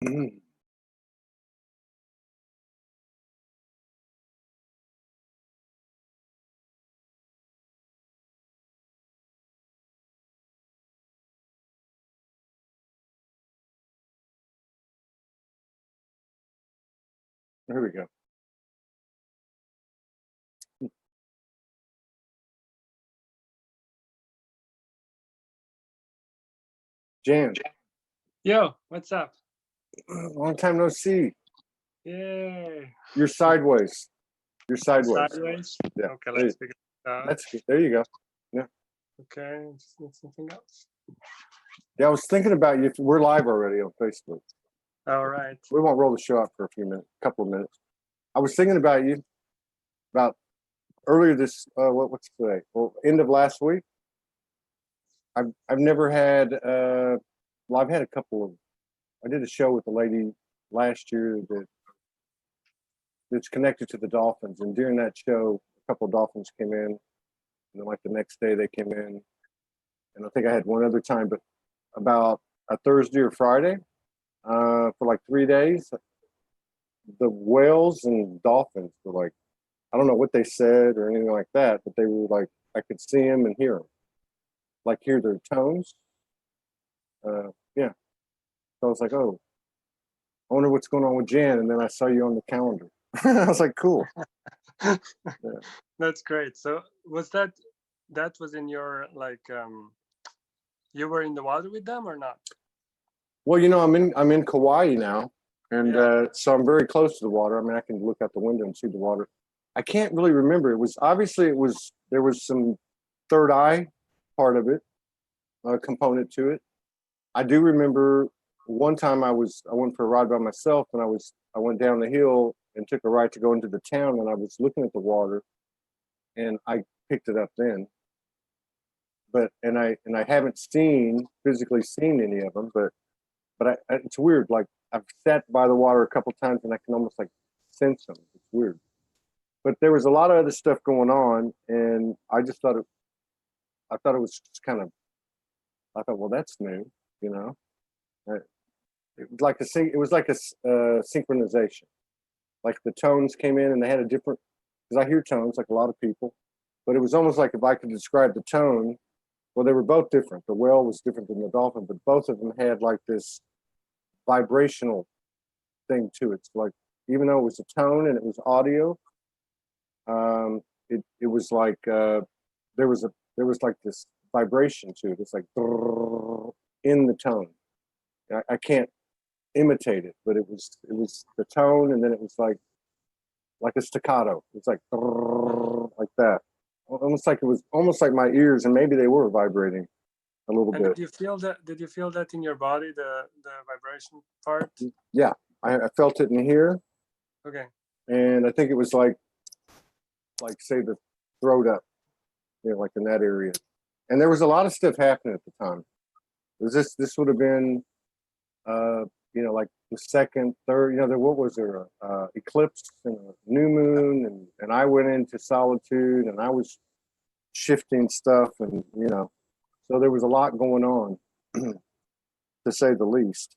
Here we go. Jan. Yo, what's up? Long time no see. Yay. You're sideways. You're sideways. Sideways? Yeah. Okay, let's figure it out. That's good. There you go. Yeah. Okay, just need something else. Yeah, I was thinking about you. We're live already on Facebook. All right. We won't roll the show out for a couple of minutes. I was thinking about you about earlier this, what's today? Well, end of last week. I've never had, well, I've had a couple of, I did a show with a lady last year that's connected to the Dolphins. And during that show, a couple of Dolphins came in. And then like the next day they came in. And I think I had one other time, but about a Thursday or Friday, for like 3 days, the whales and dolphins were like, I don't know what they said or anything like that, but they were like, I could see them and hear them. Like hear their tones. Yeah. So I was like, oh, I wonder what's going on with Jan. And then I saw you on the calendar. I was like, cool. Yeah. That's great. So was that was in your, like, you were in the water with them or not? Well, you know, I'm in Kauai now. And Yeah. so I'm very close to the water. I mean, I can look out the window and see the water. I can't really remember. There was some third eye part of it, component to it. I do remember one time I went for a ride by myself, and I went down the hill and took a ride to go into the town, and I was looking at the water, and I picked it up then. But I haven't physically seen any of them, but it's weird. Like I've sat by the water a couple times, and I can almost like sense them. It's weird. But there was a lot of other stuff going on, and I just thought it was just kind of. I thought, well, that's new, you know. It was like a synchronization. Like the tones came in, and they had a different. Because I hear tones like a lot of people, but it was almost like if I could describe the tone. Well, they were both different. The whale was different than the dolphin, but both of them had like this vibrational thing to it. So like, even though it was a tone and it was audio, it was like there was like this vibration to it. It's like in the tone. I can't imitate it, but it was the tone, and then it was like a staccato. It's like that. Almost like my ears, and maybe they were vibrating a little bit. Did you feel that in your body, the vibration part? Yeah, I felt it in here. Okay. And I think it was like say the throat up, you know, like in that area. And there was a lot of stuff happening at the time. This would have been, you know, like the second, third, you know, what was there? Eclipse and a new moon, and I went into solitude, and I was shifting stuff, and you know, so there was a lot going on, to say the least.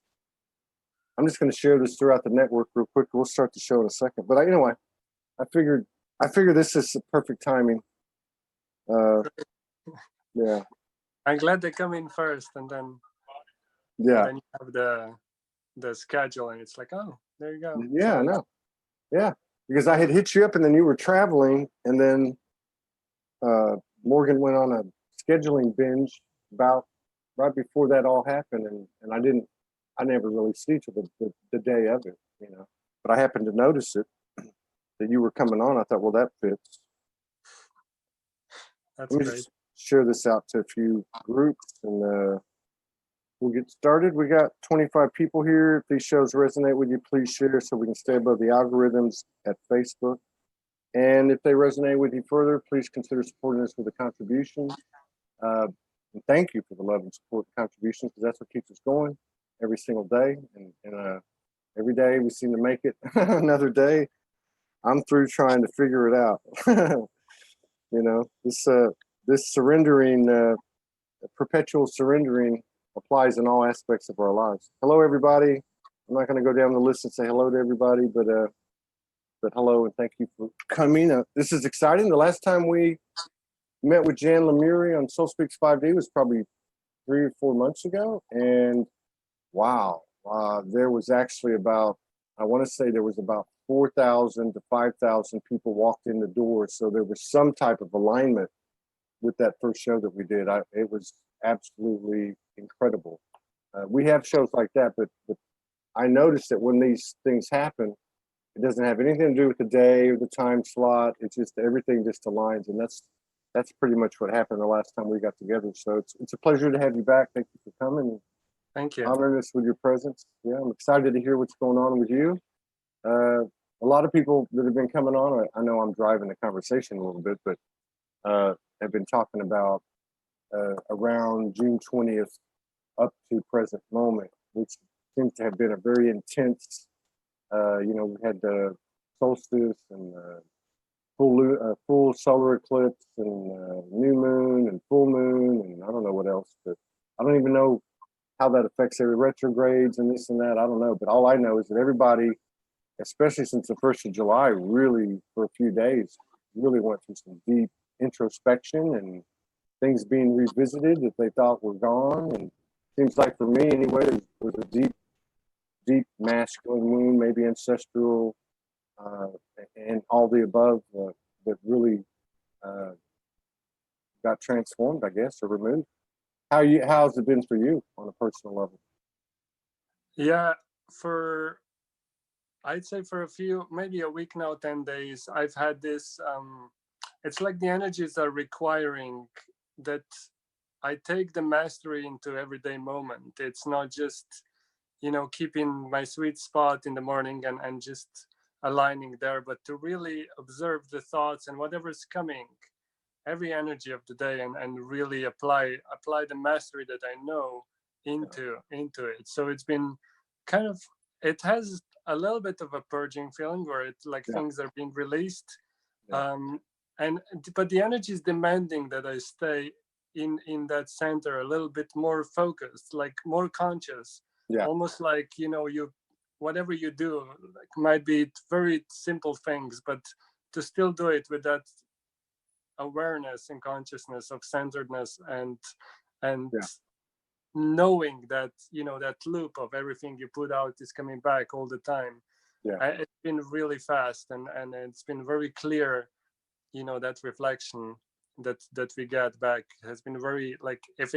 I'm just going to share this throughout the network real quick. We'll start the show in a second, but you know what? I figured this is the perfect timing. Yeah. I'm glad they come in first, and then then you have the schedule, and it's like, oh, there you go. Yeah, I know. Yeah, because I had hit you up, and then you were traveling, and then Morgan went on a scheduling binge about right before that all happened, and I never really see to the day of it, you know. But I happened to notice it that you were coming on. I thought, well, that fits. That's Let me great. just share this out to a few groups, and we'll get started. We got 25 people here. If these shows resonate with you, please share so we can stay above the algorithms at Facebook. And if they resonate with you further, please consider supporting us with a contribution. And thank you for the love and support contributions, because that's what keeps us going every single day. And every day we seem to make it another day. I'm through trying to figure it out. You know, this surrendering, perpetual surrendering applies in all aspects of our lives. Hello, everybody. I'm not going to go down the list and say hello to everybody, but hello and thank you for coming. This is exciting. The last time we met with Jan Lemuri on SoulSpeaks 5D was probably 3 or 4 months ago, and wow, there was actually about, I want to say there was about 4,000 to 5,000 people walked in the door. So there was some type of alignment with that first show that we did. It was absolutely incredible. We have shows like that, but I noticed that when these things happen, it doesn't have anything to do with the day or the time slot. It's just everything just aligns, and that's pretty much what happened the last time we got together. So it's a pleasure to have you back. Thank you for coming. Thank you. Honoring us with your presence. Yeah, I'm excited to hear what's going on with you. A lot of people that have been coming on, I know I'm driving the conversation a little bit, but have been talking about around June 20th up to present moment, which seems to have been a very intense, we had the solstice and full solar eclipse and new moon and full moon and I don't know what else, but I don't even know how that affects every retrogrades and this and that. I don't know, but all I know is that everybody, especially since the 1st of July, really for a few days, really went through some deep introspection and things being revisited that they thought were gone. And seems like for me anyway, there was a deep masculine wound, maybe ancestral, and all the above that really got transformed, I guess, or removed. How's it been for you on a personal level? Yeah, I'd say for maybe a week now, 10 days, I've had this, it's like the energies are requiring that I take the mastery into everyday moment. It's not just, keeping my sweet spot in the morning and just aligning there, but to really observe the thoughts and whatever's coming, every energy of the day, and really apply the mastery that I know into it. So it's been it has a little bit of a purging feeling where it's like things are being released. But the energy is demanding that I stay in that center a little bit more focused, like more conscious, almost like, whatever you do, like, might be very simple things, but to still do it with that awareness and consciousness of centeredness and knowing that that loop of everything you put out is coming back all the time. It's been really fast, and it's been very clear. That reflection that we get back has been very, like, if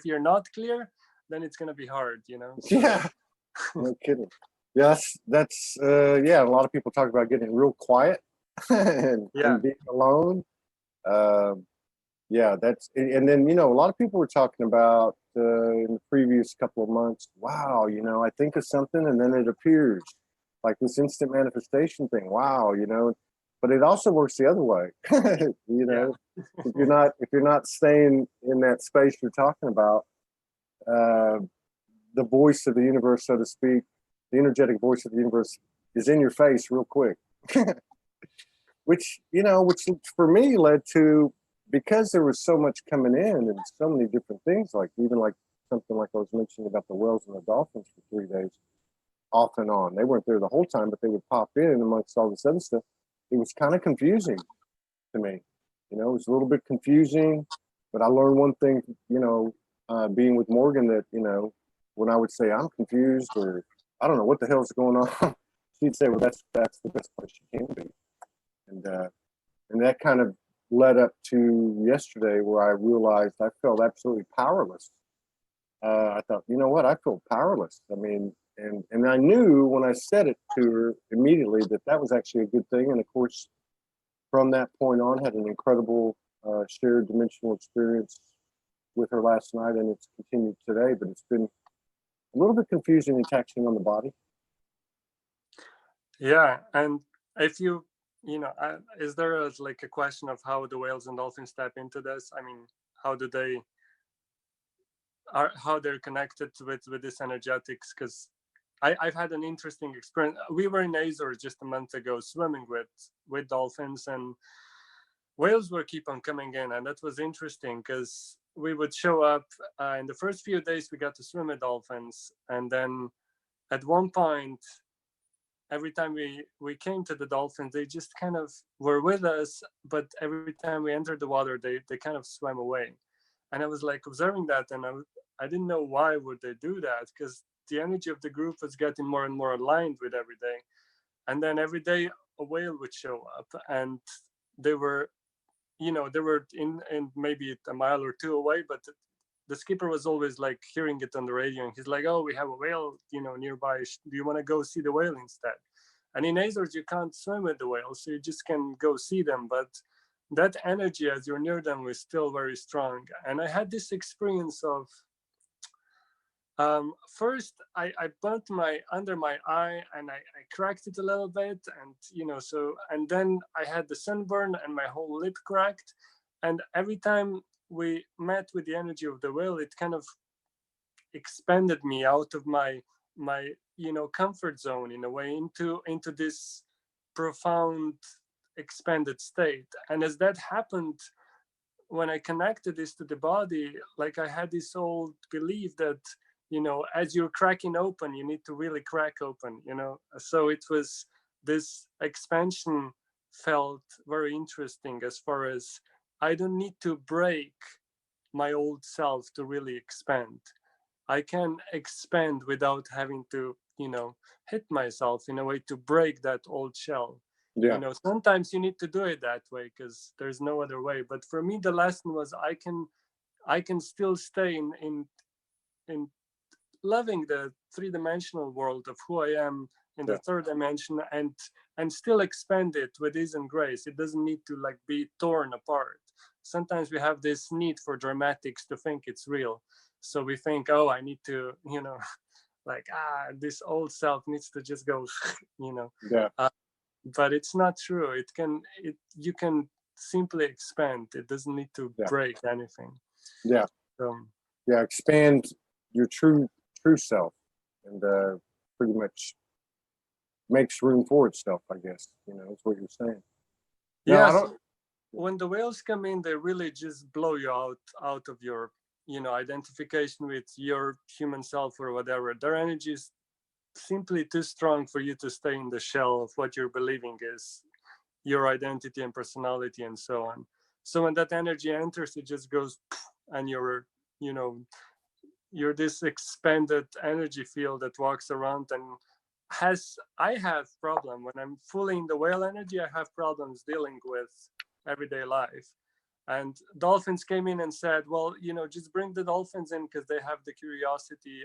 you're not clear, then it's going to be hard. So. Yeah, no kidding. Yes, that's a lot of people talk about getting real quiet and being alone. That's, and then a lot of people were talking about in the previous couple of months, wow, I think of something and then it appears, like this instant manifestation thing. Wow, but it also works the other way. If you're not staying in that space you're talking about, the voice of the universe, so to speak, the energetic voice of the universe is in your face real quick. which for me led to, because there was so much coming in and so many different things, like even like something like I was mentioning about the whales and the dolphins for 3 days, off and on. They weren't there the whole time, but they would pop in amongst all this other stuff. It was kind of confusing to me. It was a little bit confusing, but I learned one thing, being with Morgan, that, when I would say I'm confused or I don't know what the hell's going on, she'd say, well, that's the best place you can be. And that kind of led up to yesterday, where I realized I felt absolutely powerless. I thought, you know what? I feel powerless. I mean, and I knew when I said it to her immediately that was actually a good thing. And of course, from that point on, had an incredible shared dimensional experience with her last night, and it's continued today. But it's been a little bit confusing and taxing on the body. Yeah, and if is there a question of how the whales and dolphins tap into this? I mean, how they're connected with this energetics? Because I've had an interesting experience. We were in Azores just a month ago swimming with dolphins, and whales were keep on coming in, and that was interesting because we would show up in the first few days we got to swim with dolphins, and then at one point, every time we came to the dolphins, they just kind of were with us, but every time we entered the water, they kind of swam away. And I was like observing that, and I didn't know why would they do that, because the energy of the group was getting more and more aligned with every day. And then every day a whale would show up, and they were, they were in maybe a mile or two away, but the skipper was always like hearing it on the radio, and he's like, "Oh, we have a whale, nearby. Do you want to go see the whale instead?" And in Azores, you can't swim with the whales, so you just can go see them. But that energy as you're near them was still very strong. And I had this experience of, first I burnt under my eye, and I cracked it a little bit, and and then I had the sunburn and my whole lip cracked. And every time we met with the energy of the whale, it kind of expanded me out of my comfort zone in a way into this profound expanded state. And as that happened, when I connected this to the body, like I had this old belief that as you're cracking open, you need to really crack open, so it was, this expansion felt very interesting, as far as I don't need to break my old self to really expand. I can expand without having to, hit myself in a way to break that old shell. Yeah. Sometimes you need to do it that way because there's no other way. But for me, the lesson was I can still stay in loving the three-dimensional world of who I am in the third dimension, and still expand it with ease and grace. It doesn't need to like be torn apart. Sometimes we have this need for dramatics to think it's real. So we think, oh, I need to, like, this old self needs to just go, Yeah. But it's not true. You can simply expand. It doesn't need to break anything. Yeah. So, Expand your true self, and pretty much makes room for itself, I guess. That's what you're saying. Yes. When the whales come in, they really just blow you out of your, identification with your human self or whatever. Their energy is simply too strong for you to stay in the shell of what you're believing is your identity and personality and so on. So when that energy enters, it just goes, and you're this expanded energy field that walks around. And I have problem when I'm fully in the whale energy. I have problems dealing with everyday life. And dolphins came in and said, well, just bring the dolphins in, because they have the curiosity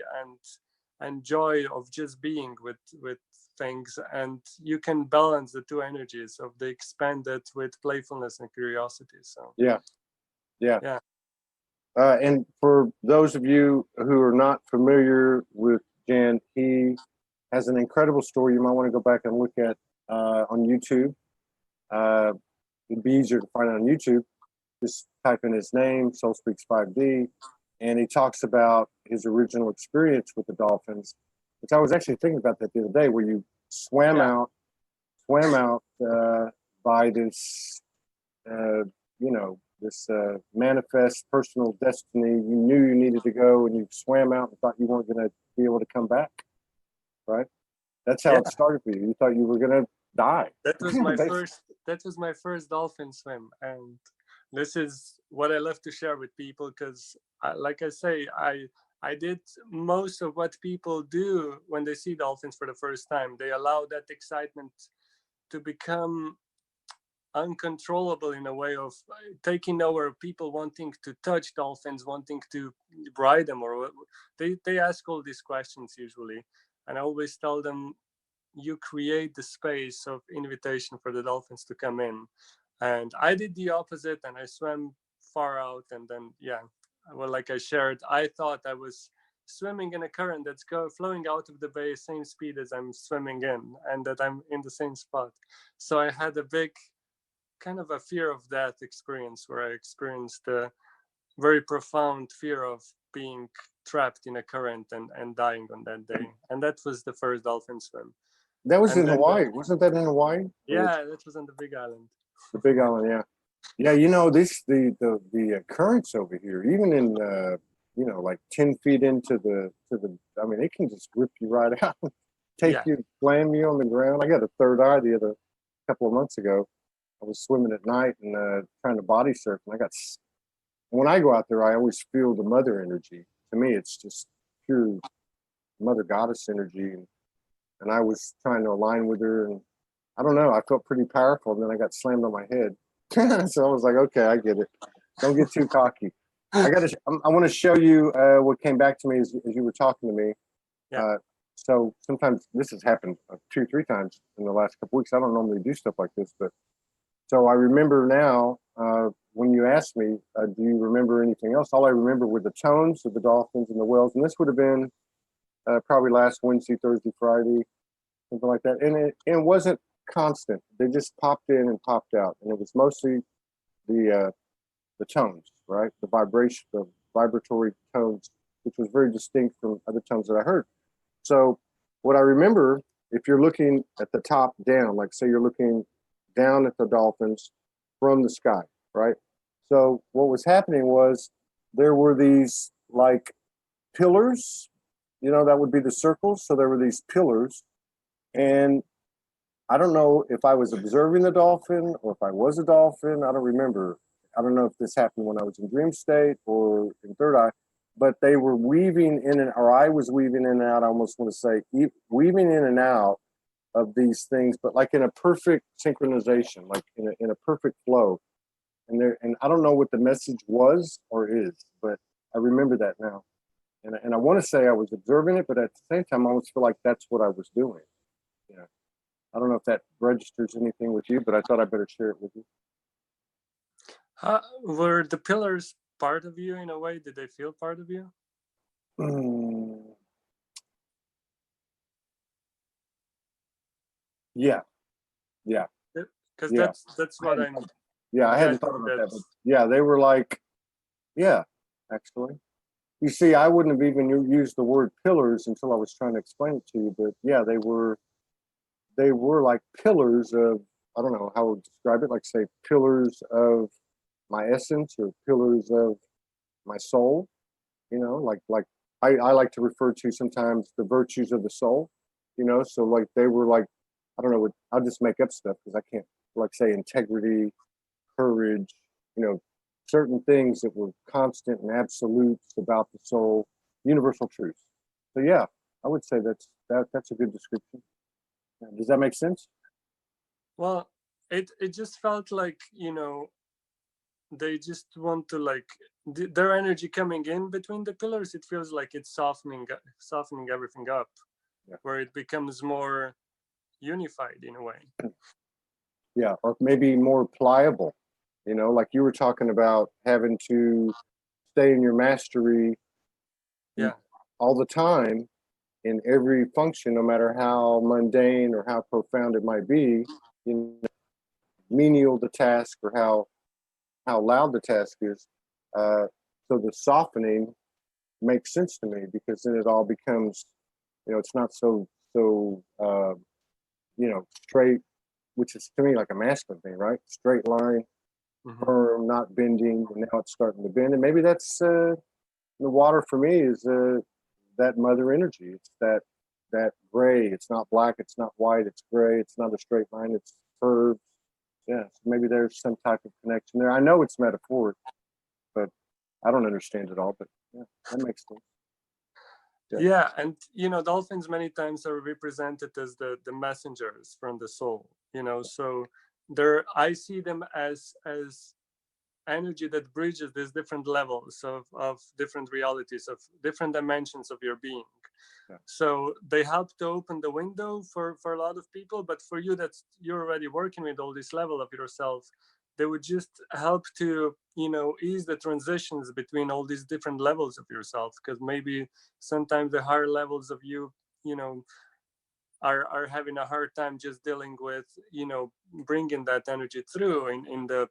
and joy of just being with things, and you can balance the two energies of the expanded with playfulness and curiosity. So yeah. And for those of you who are not familiar with Jan, he has an incredible story you might want to go back and look at on YouTube. It'd be easier to find it on YouTube. Just type in his name, SOULSPEAKS 5D, and he talks about his original experience with the dolphins, which I was actually thinking about that the other day, where you swam out by this, this manifest personal destiny. You knew you needed to go, and you swam out and thought you weren't going to be able to come back, right? That's how it started for you. You thought you were going to die. That was my first dolphin swim, and this is what I love to share with people, because like I say, I did most of what people do when they see dolphins for the first time. They allow that excitement to become uncontrollable in a way of taking over, people wanting to touch dolphins, wanting to ride them, or they ask all these questions usually. And I always tell them, you create the space of invitation for the dolphins to come in. And I did the opposite, and I swam far out. And then, like I shared, I thought I was swimming in a current that's flowing out of the bay same speed as I'm swimming in, and that I'm in the same spot. So I had a big kind of a fear of that experience, where I experienced a very profound fear of being trapped in a current and dying on that day. And that was the first dolphin swim. That was in Hawaii. Wasn't that in Hawaii? Yeah, that was on the Big Island. The Big Island, yeah. Yeah, the currents over here, even in like 10 feet into I mean, it can just rip you right out, take you, slam you on the ground. I got a third eye the other couple of months ago. I was swimming at night and trying to body surf, and when I go out there, I always feel the mother energy. To me, it's just pure mother goddess energy. And I was trying to align with her, and I don't know, I felt pretty powerful, and then I got slammed on my head. So I was like, okay, I get it. Don't get too cocky. I want to show you what came back to me as you were talking to me. Yeah. So sometimes this has happened 2-3 times in the last couple weeks. I don't normally do stuff like this, but so I remember now when you asked me, do you remember anything else? All I remember were the tones of the dolphins and the whales, and this would have been probably last Wednesday, Thursday, Friday, something like that. And it wasn't constant. They just popped in and popped out, and it was mostly the tones, right? The vibration, the vibratory tones, which was very distinct from other tones that I heard. So what I remember, if you're looking at the top down, like say you're looking down at the dolphins from the sky, right? So what was happening was there were these like pillars, that would be the circles. So there were these pillars, and I don't know if I was observing the dolphin or if I was a dolphin. I don't remember. I don't know if this happened when I was in dream state or in third eye, but they were weaving in or I was weaving in and out. I almost want to say weaving in and out of these things, but like in a perfect synchronization, like in a perfect flow. And I don't know what the message was or is, but I remember that now. And I want to say I was observing it, but at the same time, I almost feel like that's what I was doing. Yeah. I don't know if that registers anything with you, but I thought I better share it with you. Were the pillars part of you in a way? Did they feel part of you? Yeah. Because that's what I'm. Yeah, I hadn't thought about that, but yeah, they were like, yeah, actually. You see, I wouldn't have even used the word pillars until I was trying to explain it to you, but yeah, they were like pillars of, I don't know how I would describe it, like say pillars of my essence or pillars of my soul, like I like to refer to sometimes the virtues of the soul, so like they were like, I don't know, I'll just make up stuff because I can't, like say integrity, courage, certain things that were constant and absolutes about the soul, universal truths. So yeah, I would say that's a good description. Does that make sense? Well, it just felt like, they just want to like their energy coming in between the pillars. It feels like it's softening everything up, where it becomes more unified in a way. Yeah, or maybe more pliable, like you were talking about having to stay in your mastery all the time in every function, no matter how mundane or how profound it might be, menial the task or how loud the task is. So the softening makes sense to me because then it all becomes, it's not so straight, which is to me like a masculine thing, right? Straight line, firm, not bending, and now it's starting to bend. And maybe that's the water for me is that mother energy. It's that gray. It's not black. It's not white. It's gray. It's not a straight line. It's curved. Yeah, so maybe there's some type of connection there. I know it's metaphoric, but I don't understand it all. But yeah, that makes sense. Yeah, and dolphins many times are represented as the messengers from the soul. So I see them as energy that bridges these different levels of different realities, of different dimensions of your being. So they help to open the window for a lot of people, but for you you're already working with all this level of yourself, they would just help to ease the transitions between all these different levels of yourself, because maybe sometimes the higher levels of you are having a hard time just dealing with bringing that energy through in the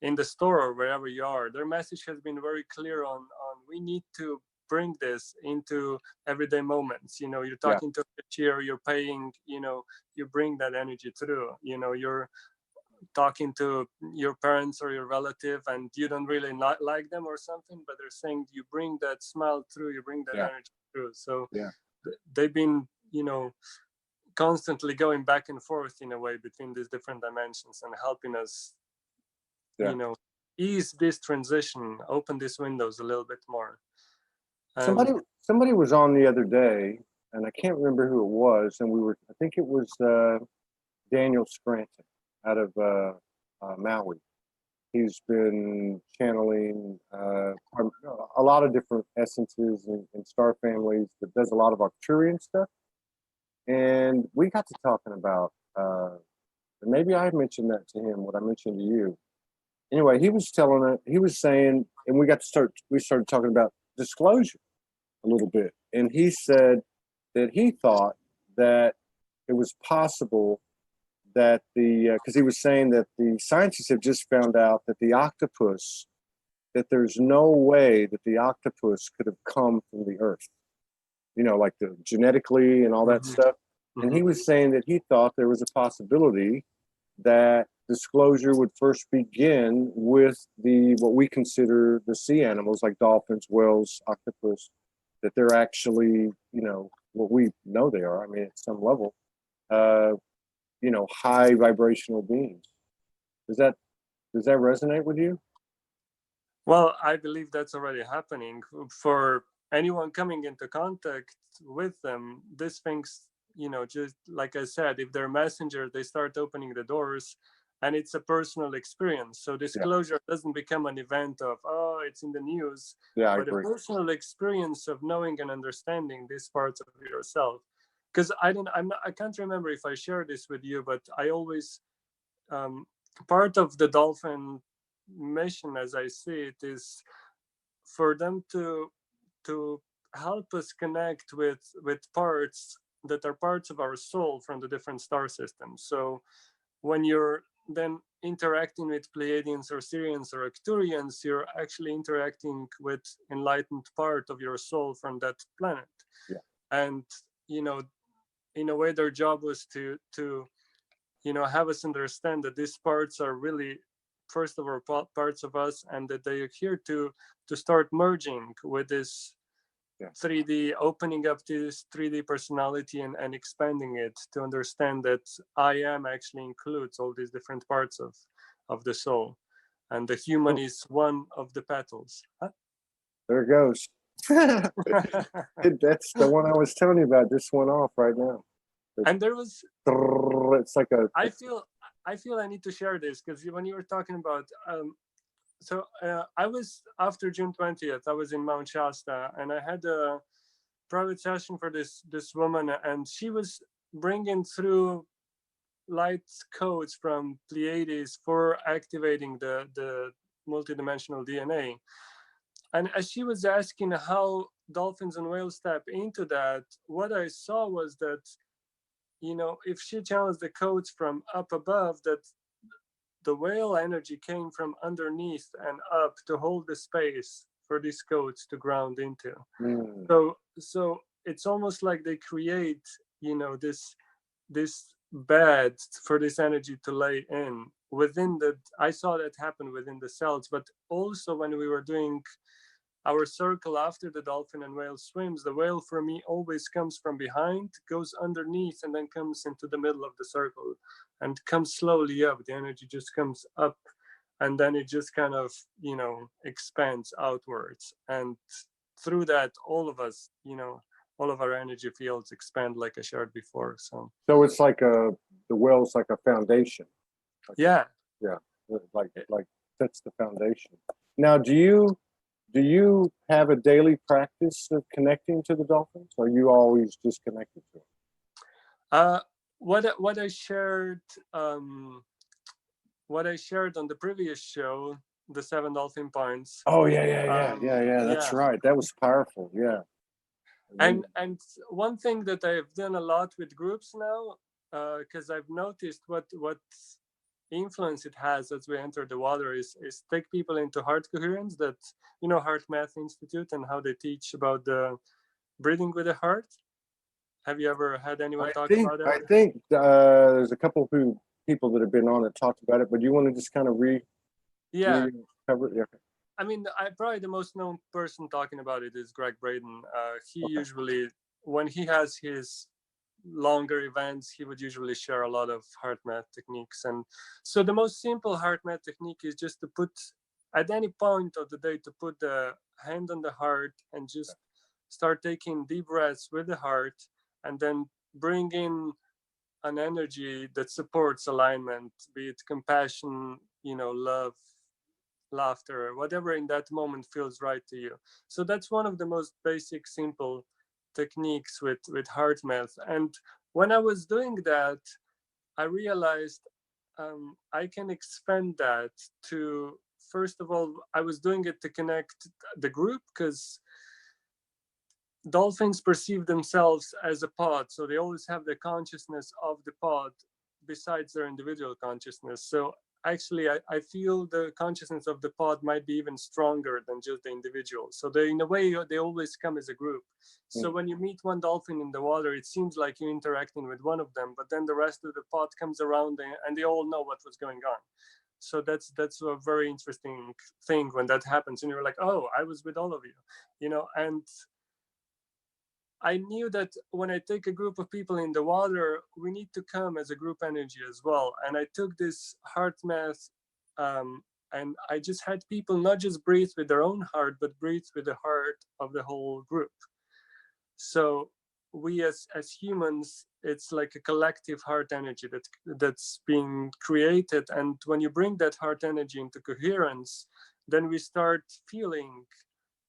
in the store or wherever you are. Their message has been very clear on we need to bring this into everyday moments. You're talking to a cashier, you're paying, you bring that energy through. You're talking to your parents or your relative and you don't really not like them or something, but they're saying you bring that smile through, you bring that energy through. So they've been, constantly going back and forth in a way between these different dimensions and helping us, ease this transition, open these windows a little bit more. Somebody was on the other day, and I can't remember who it was, and I think it was Daniel Scranton out of Maui. He's been channeling a lot of different essences and star families, that does a lot of Arcturian stuff. And we got to talking about, and maybe I mentioned that to him, what I mentioned to you. Anyway, he was saying, and we started talking about disclosure a little bit. And he said that he thought that it was possible that because he was saying that the scientists have just found out that that there's no way that the octopus could have come from the earth, like the genetically and all that stuff. And he was saying that he thought there was a possibility that disclosure would first begin with what we consider the sea animals, like dolphins, whales, octopus, that they're actually, what we know they are. I mean, at some level, high vibrational beings. Does that resonate with you? Well, I believe that's already happening. For anyone coming into contact with them, these things, just like I said, if they're messenger, they start opening the doors, and it's a personal experience. So disclosure doesn't become an event of, it's in the news, but a personal experience of knowing and understanding these parts of yourself. Because I can't remember if I shared this with you, but I always, part of the dolphin mission, as I see it, is for them to help us connect with parts that are parts of our soul from the different star systems. So when you're then interacting with Pleiadians or Sirians or Arcturians, you're actually interacting with enlightened part of your soul from that planet. And in a way, their job was to have us understand that these parts are really first of all parts of us, and that they are here to start merging with this 3D, opening up this 3D personality and expanding it to understand that I am actually includes all these different parts of the soul, and the human is one of the petals. There it goes. That's the one I was telling you about. This went off right now. And there was, it's like I feel I need to share this, because when you were talking about I was, after June 20th, I was in Mount Shasta, and I had a private session for this woman, and she was bringing through light codes from Pleiades for activating the multidimensional DNA. And as she was asking how dolphins and whales tap into that, what I saw was that, if she channels the codes from up above, that the whale energy came from underneath and up to hold the space for these codes to ground into. So it's almost like they create, this bed for this energy to lay in within I saw that happen within the cells, but also when we were doing our circle after the dolphin and whale swims, the whale for me always comes from behind, goes underneath, and then comes into the middle of the circle and comes slowly up. The energy just comes up, and then it just kind of, expands outwards. And through that, all of us, all of our energy fields expand, like I shared before. So it's like the whale's like a foundation. Yeah. Like that's the foundation. Now, do you have a daily practice of connecting to the dolphins, or are you always just connected to them? What I shared on the previous show, the 7 dolphin points. Oh yeah. That's right. That was powerful. Yeah. And one thing that I've done a lot with groups now, because I've noticed what influence it has as we enter the water is take people into heart coherence, that Heart Math Institute, and how they teach about the breathing with the heart. Have you ever had anyone talk about that? I think there's a couple people that have been on it talked about it, but you want to just kind of Yeah. cover it? Yeah. I mean, probably the most known person talking about it is Greg Braden. He Okay. usually, when he has his longer events, he would usually share a lot of heart math techniques. And so the most simple heart math technique is just to put, at any point of the day, to put the hand on the heart and just start taking deep breaths with the heart, and then bring in an energy that supports alignment, be it compassion, love, laughter, whatever in that moment feels right to you. So that's one of the most basic, simple techniques with heart math. And when I was doing that, I realized I can expand that to, first of all, I was doing it to connect the group, because dolphins perceive themselves as a pod, so they always have the consciousness of the pod besides their individual consciousness. So actually, I feel the consciousness of the pod might be even stronger than just the individual. So they, in a way, they always come as a group. So when you meet one dolphin in the water, it seems like you're interacting with one of them, but then the rest of the pod comes around, and they all know what was going on. So that's a very interesting thing when that happens, and you're like, oh, I was with all of you, and I knew that when I take a group of people in the water, we need to come as a group energy as well. And I took this heart math, and I just had people not just breathe with their own heart, but breathe with the heart of the whole group. So we as humans, it's like a collective heart energy that's being created. And when you bring that heart energy into coherence, then we start feeling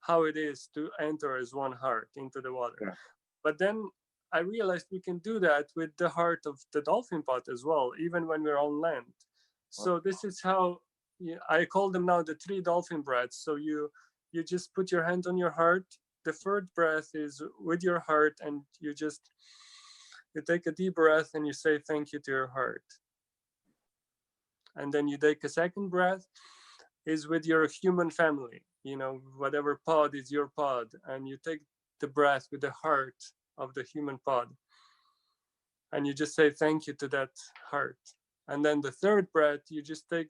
how it is to enter as one heart into the water. Yeah. But then I realized we can do that with the heart of the dolphin pod as well, even when we're on land. So this is how I call them now the 3 dolphin breaths. So you just put your hand on your heart. The third breath is with your heart, and you take a deep breath and you say thank you to your heart. And then you take a second breath, is with your human family, whatever pod is your pod, and you take the breath with the heart of the human pod, and you just say thank you to that heart. And then the third breath you just take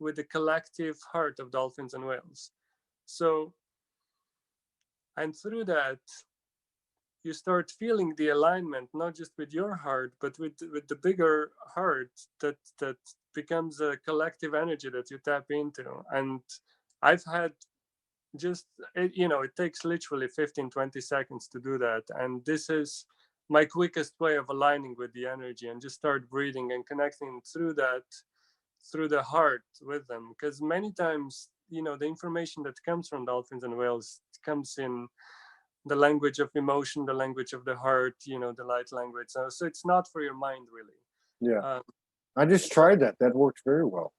with the collective heart of dolphins and whales. So, and through that you start feeling the alignment, not just with your heart, but with the bigger heart that becomes a collective energy that you tap into. And I've had just, it takes literally 15-20 seconds to do that. And this is my quickest way of aligning with the energy, and just start breathing and connecting through that, through the heart with them. Because many times, the information that comes from dolphins and whales comes in the language of emotion, the language of the heart, the light language. So it's not for your mind, really. Yeah. I just tried that. That worked very well.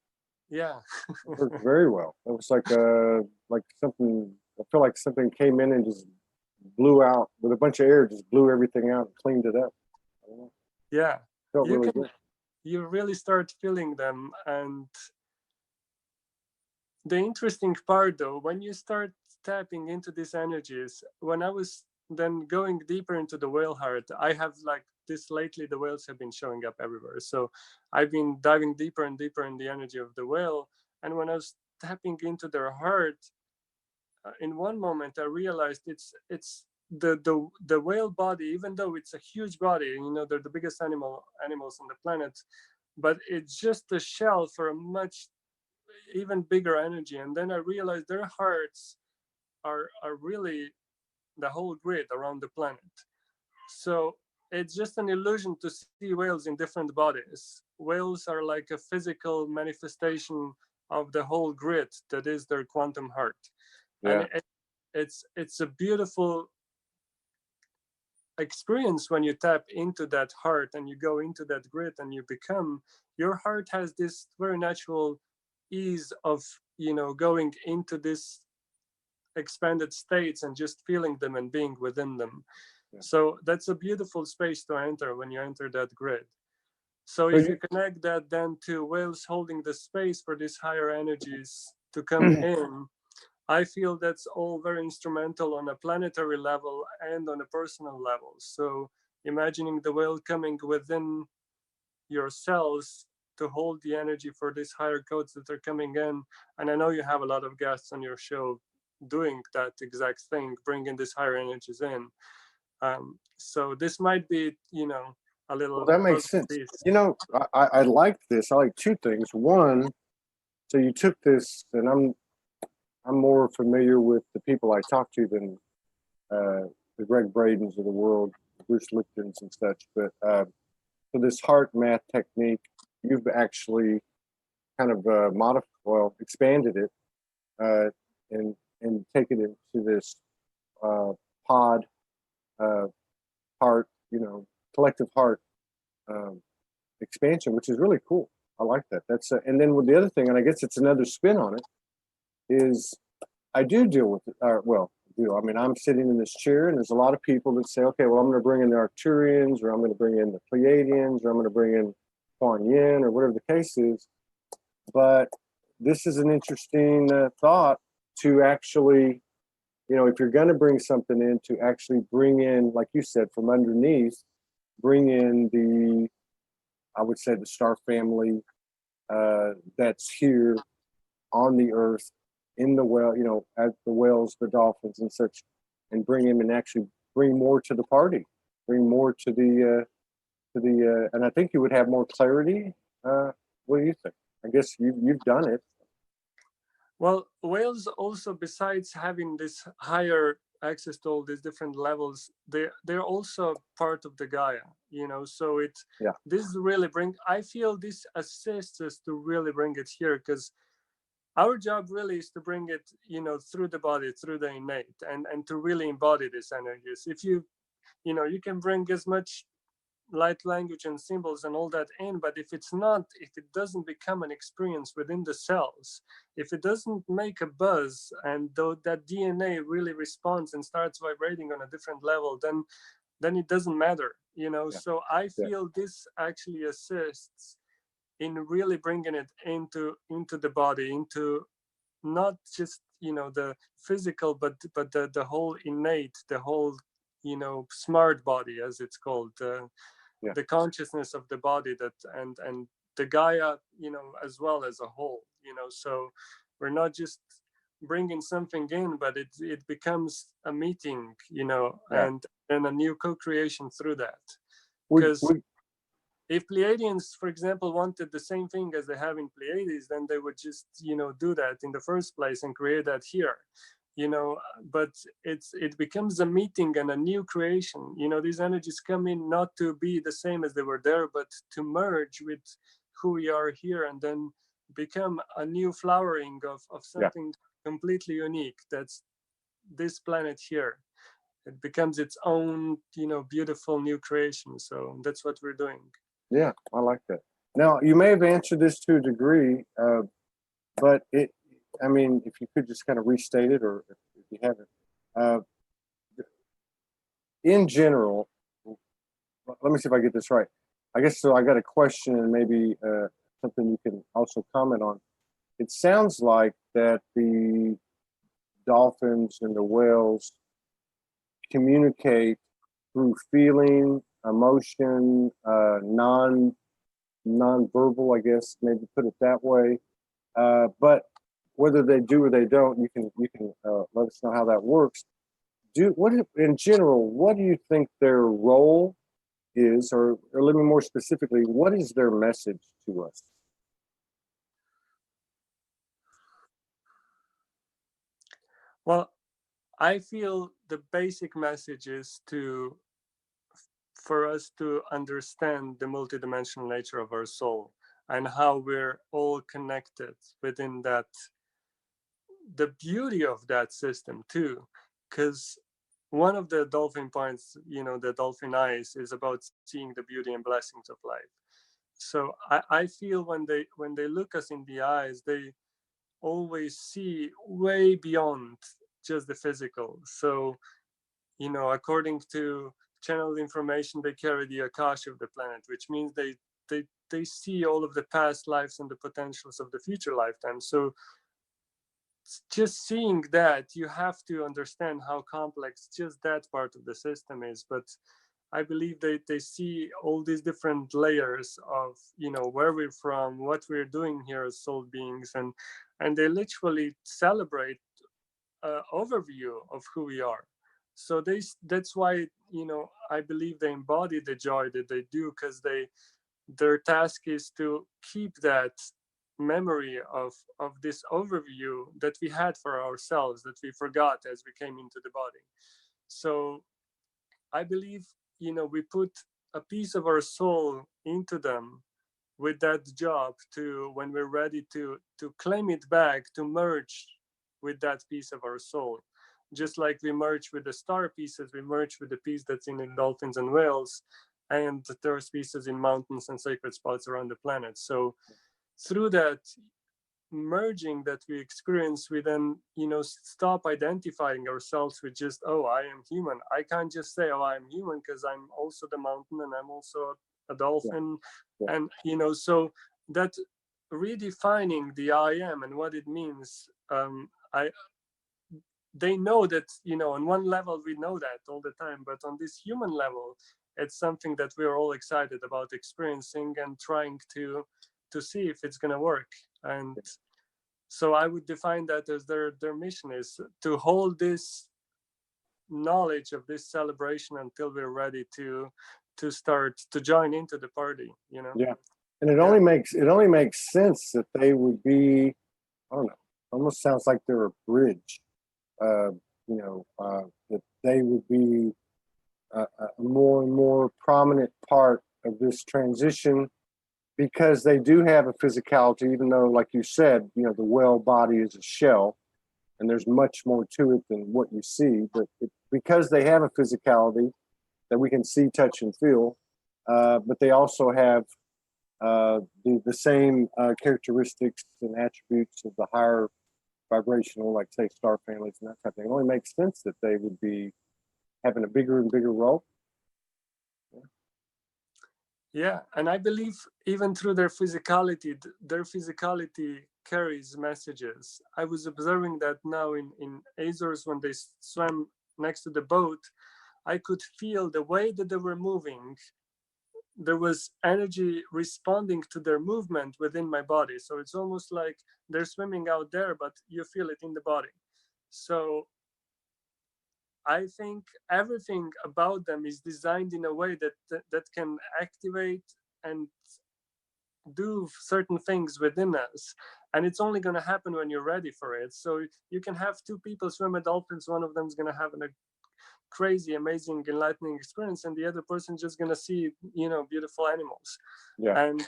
Yeah. It worked very well. It was like something, I feel like something came in and just blew out with a bunch of air, just blew everything out and cleaned it up. Yeah. Felt really good. You really start feeling them. And the interesting part, though, when you start tapping into these energies, when I was then going deeper into the whale heart, I have like this lately, the whales have been showing up everywhere. So I've been diving deeper and deeper in the energy of the whale. And when I was tapping into their heart, in one moment I realized it's the whale body, even though it's a huge body, they're the biggest animals on the planet, but it's just a shell for a much even bigger energy. And then I realized their hearts are really the whole grid around the planet. So it's just an illusion to see whales in different bodies. Whales are like a physical manifestation of the whole grid that is their quantum heart. Yeah. And it's a beautiful experience when you tap into that heart and you go into that grid, and your heart has this very natural ease of going into this expanded states and just feeling them and being within them. Yeah. So that's a beautiful space to enter when you enter that grid. So if you connect that then to whales holding the space for these higher energies to come in, I feel that's all very instrumental on a planetary level and on a personal level. So imagining the whale coming within your cells to hold the energy for these higher codes that are coming in. And I know you have a lot of guests on your show doing that exact thing, bringing these higher energies in. So this might be, a little Well, that makes puzzle sense. piece. I like this. I like two things. One, so you took this, and I'm more familiar with the people I talk to than the Greg Bradens of the world, Bruce Lipton's and such. But for this heart math technique, you've actually kind of expanded it and taken it to this pod heart, collective heart expansion, which is really cool. I like that. That's and then with the other thing, and I guess it's another spin on it, is I do deal with it. I mean, I'm sitting in this chair, and there's a lot of people that say, okay, well, I'm going to bring in the Arcturians, or I'm going to bring in the Pleiadians, or I'm going to bring in Kuan Yin, or whatever the case is. But this is an interesting thought to actually, if you're going to bring something in, to actually bring in, like you said, from underneath, bring in I would say the star family that's here on the earth, in the well, at the whales, the dolphins and such, and bring him and actually bring more to the party, bring more to the, and I think you would have more clarity. What do you think? I guess you've done it. Well, whales also, besides having this higher access to all these different levels, they're also part of the Gaia, so this really I feel this assists us to really bring it here, because our job really is to bring it, through the body, through the innate, and to really embody these energies. If you can bring as much light language and symbols and all that in, but if it doesn't become an experience within the cells, if it doesn't make a buzz, and though that DNA really responds and starts vibrating on a different level, then it doesn't matter, So I feel this actually assists in really bringing it into the body, into not just the physical, but the whole innate, the whole smart body, as it's called, the consciousness of the body, that and the Gaia, as well as a whole, so we're not just bringing something in, but it becomes a meeting, and a new co-creation through that. Because if Pleiadians, for example, wanted the same thing as they have in Pleiades, then they would just, do that in the first place and create that here, but it becomes a meeting and a new creation. These energies come in not to be the same as they were there, but to merge with who we are here, and then become a new flowering of something completely unique. That's this planet here. It becomes its own, beautiful new creation. So that's what we're doing. Yeah, I like that. Now, you may have answered this to a degree, but if you could just kind of restate it, or if you haven't. In general, let me see if I get this right. I guess so. I got a question, and maybe something you can also comment on. It sounds like that the dolphins and the whales communicate through feeling, emotion, non-verbal, I guess, maybe put it that way. But whether they do or they don't, you can let us know how that works. In general, what do you think their role is, or let me more specifically, what is their message to us? Well, I feel the basic message is for us to understand the multidimensional nature of our soul, and how we're all connected within that, the beauty of that system too. Because one of the dolphin points, the dolphin eyes, is about seeing the beauty and blessings of life. So I feel when they look us in the eyes, they always see way beyond just the physical. So according to channeled information, they carry the Akash of the planet, which means they see all of the past lives and the potentials of the future lifetime. So just seeing that, you have to understand how complex just that part of the system is. But I believe they see all these different layers of, where we're from, what we're doing here as soul beings, and they literally celebrate overview of who we are. So that's why, I believe they embody the joy that they do, because their task is to keep that memory of this overview that we had for ourselves, that we forgot as we came into the body. So I believe, we put a piece of our soul into them with that job to, when we're ready to claim it back, to merge with that piece of our soul. Just like we merge with the star pieces, we merge with the piece that's in the dolphins and whales, and there's pieces in mountains and sacred spots around the planet. So through that merging that we experience, we then, stop identifying ourselves with just, oh, I am human. I can't just say, oh, I'm human, because I'm also the mountain and I'm also a dolphin. Yeah. And so that redefining the I am and what it means, they know that, on one level we know that all the time, but on this human level, it's something that we're all excited about experiencing and trying to see if it's going to work. And so I would define that as their mission is to hold this knowledge of this celebration until we're ready to start to join into the party. Yeah, and it only makes sense that they would be, I don't know, almost sounds like they're a bridge. That they would be a more and more prominent part of this transition, because they do have a physicality, even though, like you said, the whale body is a shell and there's much more to it than what you see. But because they have a physicality that we can see, touch, and feel, but they also have the same characteristics and attributes of the higher vibrational, like say star families and that type of thing. It only makes sense that they would be having a bigger and bigger role. Yeah, and I believe even through their physicality carries messages. I was observing that now in Azores, when they swam next to the boat, I could feel the way that they were moving. There was energy responding to their movement within my body. So it's almost like they're swimming out there, but you feel it in the body. So I think everything about them is designed in a way that can activate and do certain things within us, and it's only going to happen when you're ready for it. So you can have two people swim at dolphins, one of them is going to have a crazy, amazing, enlightening experience, and the other person just going to see, beautiful animals. Yeah. And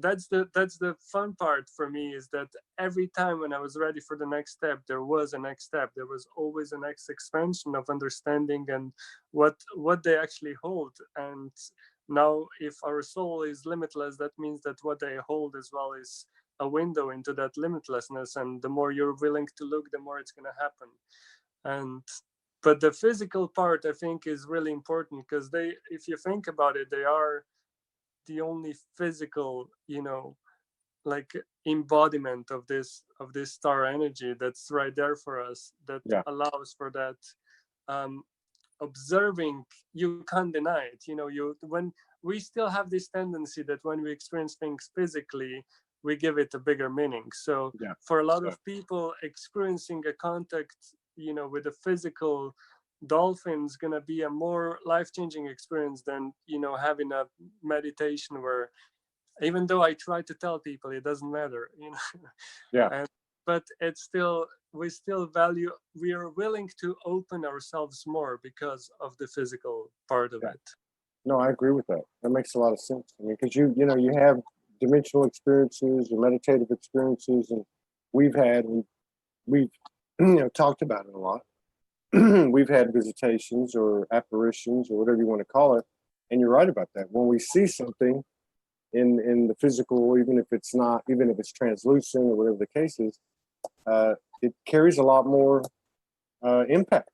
that's the fun part for me, is that every time when I was ready for the next step, there was a next step. There was always a next expansion of understanding and what they actually hold. And now, if our soul is limitless, that means that what they hold as well is a window into that limitlessness. And the more you're willing to look, the more it's going to happen. But the physical part, I think, is really important, because if you think about it, they are the only physical, like embodiment of this star energy that's right there for us, that allows for that observing. You can't deny it. When we still have this tendency that when we experience things physically, we give it a bigger meaning. So for a lot of people, experiencing a contact, with a physical dolphin's gonna be a more life-changing experience than having a meditation where, even though I try to tell people it doesn't matter, but it's still, we are willing to open ourselves more because of the physical part of it. No, I agree with that. That makes a lot of sense. I mean, because you have dimensional experiences or meditative experiences, and we've talked about it a lot. We've had visitations or apparitions or whatever you want to call it, and you're right about that. When we see something in the physical, even if it's translucent or whatever the case is, it carries a lot more impact,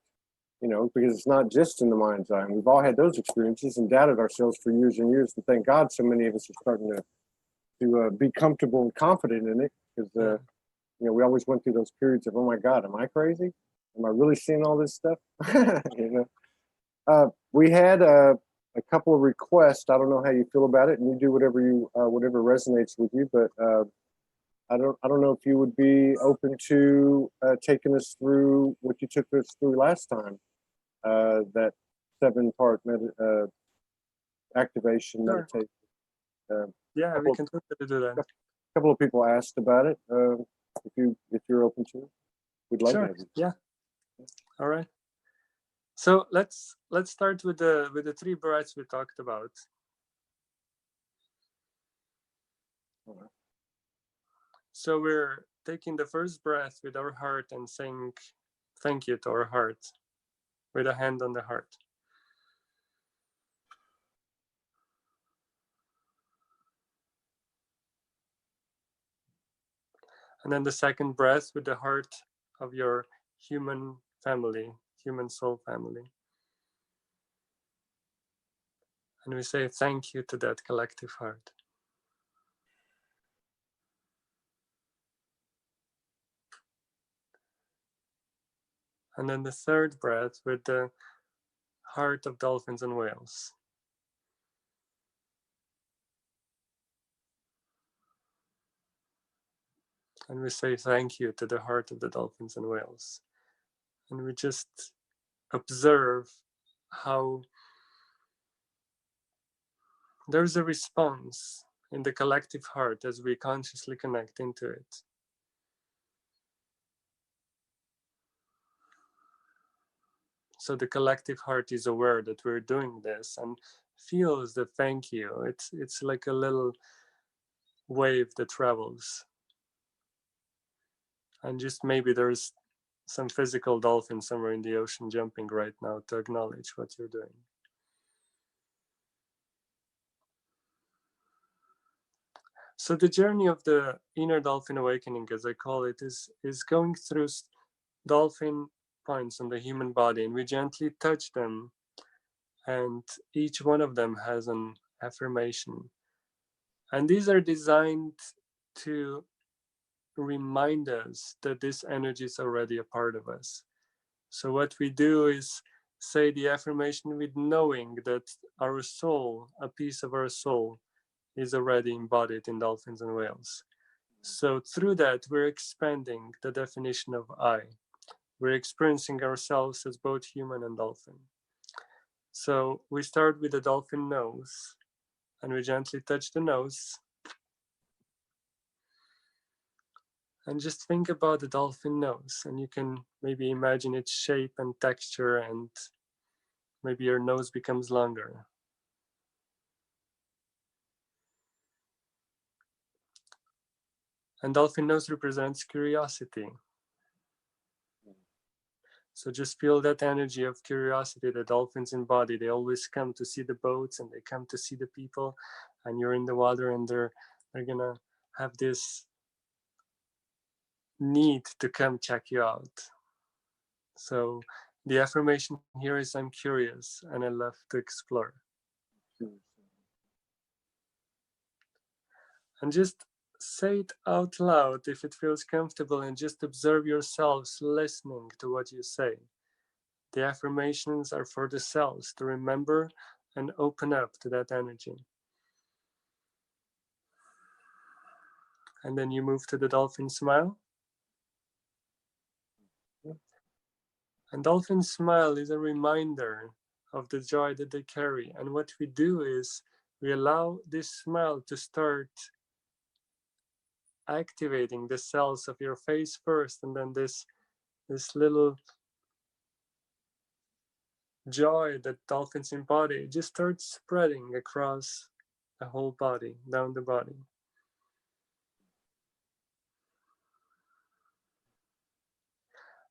because it's not just in the mind's eye. And we've all had those experiences and doubted ourselves for years and years. And thank God, so many of us are starting to be comfortable and confident in it, because we always went through those periods of, oh my God, am I crazy? Am I really seeing all this stuff? We had a couple of requests. I don't know how you feel about it, and you do whatever whatever resonates with you. But I don't know if you would be open to taking us through what you took us through last time, that 7-part activation Sure. meditation. Yeah, we can totally do that. A couple of people asked about it. If you're open to it, we'd love to Sure. have you. Yeah. All right. So let's start with the 3 breaths we talked about. All right. So we're taking the first breath with our heart and saying thank you to our heart with a hand on the heart. And then the second breath with the heart of your human family, human soul family. And we say thank you to that collective heart. And then the third breath with the heart of dolphins and whales. And we say thank you to the heart of the dolphins and whales. And we just observe how there's a response in the collective heart as we consciously connect into it. So the collective heart is aware that we're doing this and feels the thank you. It's like a little wave that travels. And just maybe there's some physical dolphin somewhere in the ocean jumping right now to acknowledge what you're doing. So the journey of the inner dolphin awakening, as I call it, is going through dolphin points on the human body, and we gently touch them, and each one of them has an affirmation. And these are designed to remind us that this energy is already a part of us. So what we do is say the affirmation with knowing that our soul, a piece of our soul, is already embodied in dolphins and whales. So through that, we're expanding the definition of I. We're experiencing ourselves as both human and dolphin. So we start with the dolphin nose, and we gently touch the nose. And just think about the dolphin nose, and you can maybe imagine its shape and texture, and maybe your nose becomes longer. And dolphin nose represents curiosity. So just feel that energy of curiosity that dolphins embody. They always come to see the boats, and they come to see the people, and you're in the water, and they're gonna have this need to come check you out. So the affirmation here is I'm curious and I love to explore. And just say it out loud if it feels comfortable, and just observe yourselves listening to what you say. The affirmations are for the cells to remember and open up to that energy. And then you move to the dolphin smile. And dolphin smile is a reminder of the joy that they carry. And what we do is we allow this smile to start activating the cells of your face first, and then this little joy that dolphins embody just starts spreading across the whole body, down the body.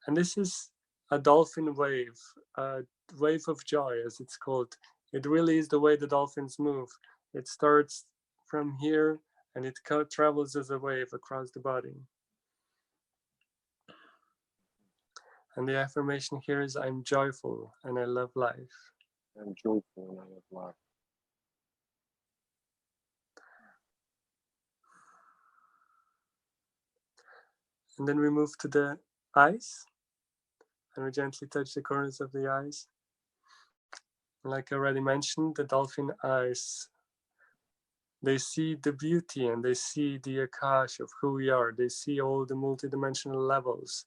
And this is a dolphin wave, a wave of joy, as it's called. It really is the way the dolphins move. It starts from here, and it travels as a wave across the body. And the affirmation here is I'm joyful and I love life. I'm joyful and I love life. And then we move to the eyes, and we gently touch the corners of the eyes. Like I already mentioned, the dolphin eyes, they see the beauty and they see the akash of who we are. They see all the multidimensional levels.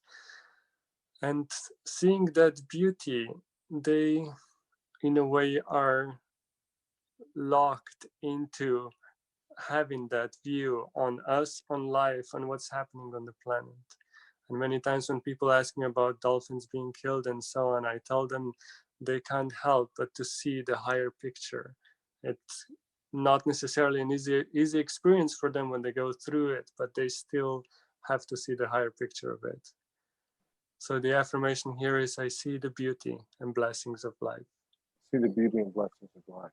And seeing that beauty, they, in a way, are locked into having that view on us, on life, on what's happening on the planet. And many times when people ask me about dolphins being killed and so on, I tell them they can't help but to see the higher picture. It's not necessarily an easy experience for them when they go through it, but they still have to see the higher picture of it. So the affirmation here is, I see the beauty and blessings of life. See the beauty and blessings of life.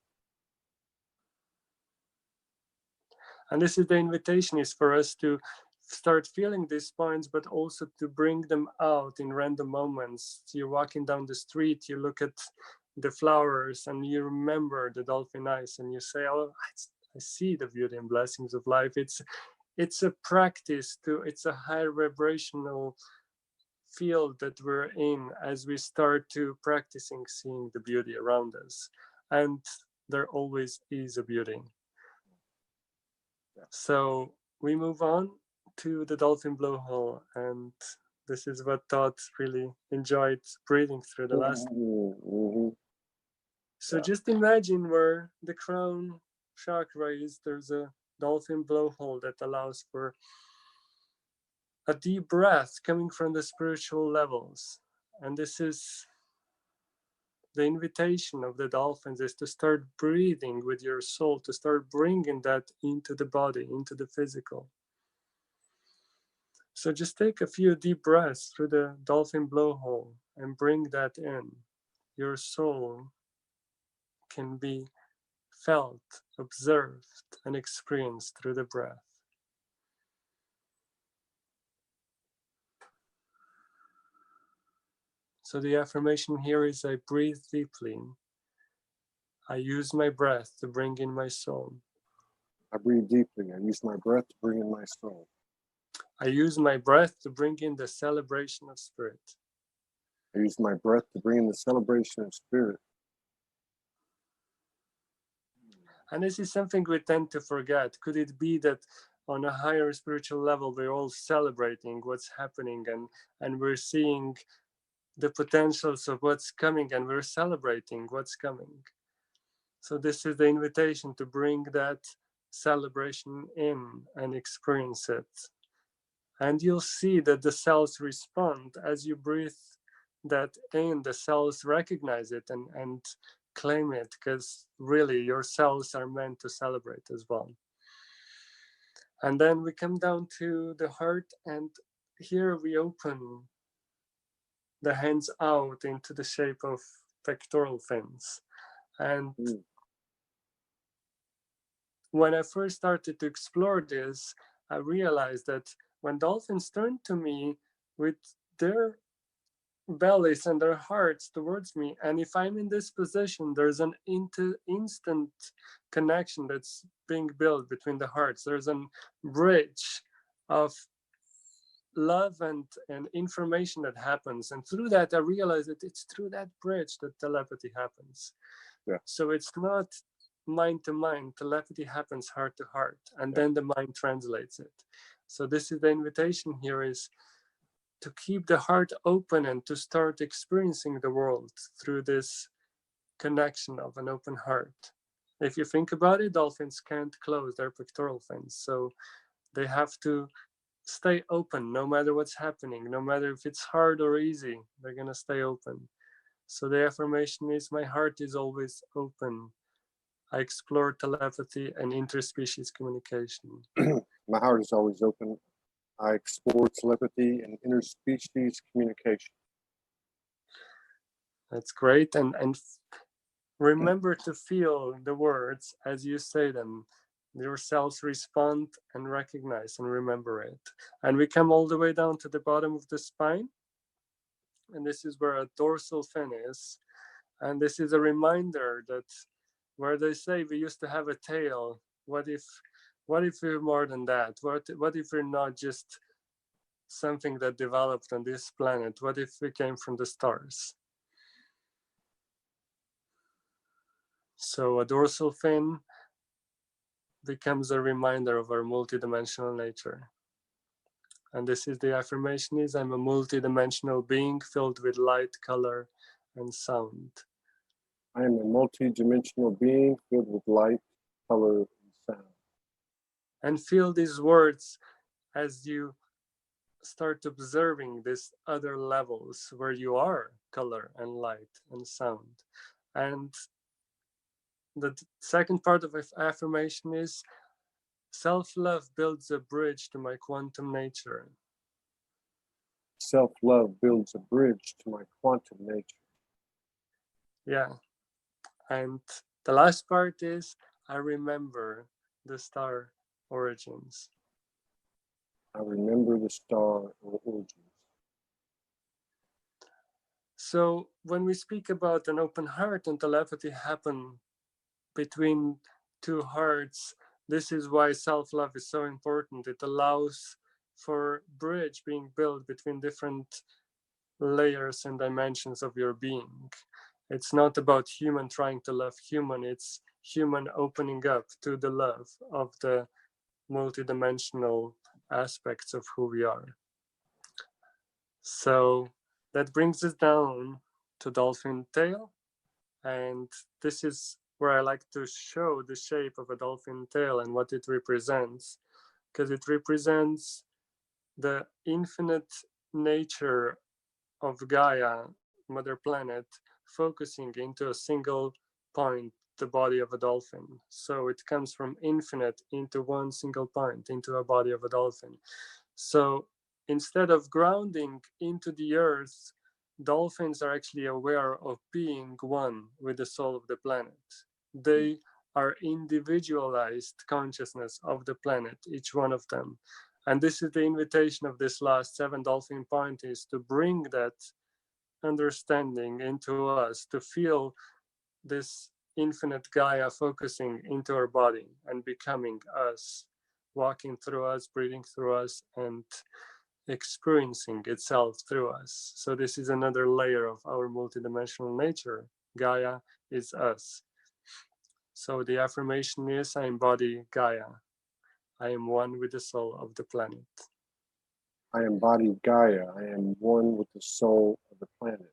And this is the invitation, is for us to start feeling these points, but also to bring them out in random moments. You're walking down the street, you look at the flowers and you remember the dolphin eyes and you say, oh, I see the beauty and blessings of life. It's a practice it's a higher vibrational field that we're in as we start to practicing seeing the beauty around us. And there always is a beauty. So we move on to the dolphin blowhole, and this is what Todd really enjoyed breathing through the last. Mm-hmm. So just imagine where the crown chakra is, there's a dolphin blowhole that allows for a deep breath coming from the spiritual levels. And this is the invitation of the dolphins, is to start breathing with your soul, to start bringing that into the body, into the physical. So just take a few deep breaths through the dolphin blowhole and bring that in. Your soul can be felt, observed, and experienced through the breath. So the affirmation here is, I breathe deeply. I use my breath to bring in my soul. I breathe deeply. I use my breath to bring in my soul. I use my breath to bring in the celebration of spirit. I use my breath to bring in the celebration of spirit. And this is something we tend to forget. Could it be that on a higher spiritual level, we're all celebrating what's happening and we're seeing the potentials of what's coming and we're celebrating what's coming? So this is the invitation to bring that celebration in and experience it. And you'll see that the cells respond as you breathe that in. The cells recognize it and claim it, because really your cells are meant to celebrate as well. And then we come down to the heart, and here we open the hands out into the shape of pectoral fins. And when I first started to explore this, I realized that when dolphins turn to me with their bellies and their hearts towards me, and if I'm in this position, there's an instant connection that's being built between the hearts. There's a bridge of love and information that happens, and through that I realized that it's through that bridge that telepathy happens. So it's not mind to mind. Telepathy happens heart to heart, and then the mind translates it. So this is the invitation here, is to keep the heart open and to start experiencing the world through this connection of an open heart. If you think about it, dolphins can't close their pectoral fins, so they have to stay open no matter what's happening, no matter if it's hard or easy, they're gonna stay open. So the affirmation is, my heart is always open. I explore telepathy and interspecies communication. My heart is always open. I explore telepathy and interspecies communication. That's great. And remember to feel the words as you say them. Your cells respond and recognize and remember it. And we come all the way down to the bottom of the spine. And this is where a dorsal fin is. And this is a reminder that where they say we used to have a tail, what if we're more than that? What if we're not just something that developed on this planet? What if we came from the stars? So a dorsal fin becomes a reminder of our multidimensional nature. And this is the affirmation is, I'm a multidimensional being filled with light, color, and sound. I am a multi-dimensional being filled with light, color, and sound. And feel these words as you start observing these other levels where you are color and light and sound. And the second part of affirmation is, self-love builds a bridge to my quantum nature. Self-love builds a bridge to my quantum nature. Yeah. And the last part is, I remember the star origins. I remember the star origins. So when we speak about an open heart and telepathy happen between two hearts, this is why self-love is so important. It allows for bridge being built between different layers and dimensions of your being. It's not about human trying to love human, it's human opening up to the love of the multidimensional aspects of who we are. So that brings us down to dolphin tail. And this is where I like to show the shape of a dolphin tail and what it represents, because it represents the infinite nature of Gaia, Mother Planet, focusing into a single point, the body of a dolphin. So it comes from infinite into one single point, into a body of a dolphin. So instead of grounding into the earth, dolphins are actually aware of being one with the soul of the planet. They are individualized consciousness of the planet, each one of them. And this is the invitation of this last 7 dolphin point, is to bring that understanding into us, to feel this infinite Gaia focusing into our body and becoming us, walking through us, breathing through us, and experiencing itself through us. So this is another layer of our multidimensional nature. Gaia is us. So the affirmation is, I embody Gaia. I am one with the soul of the planet. I embody Gaia. I am one with the soul of the planet.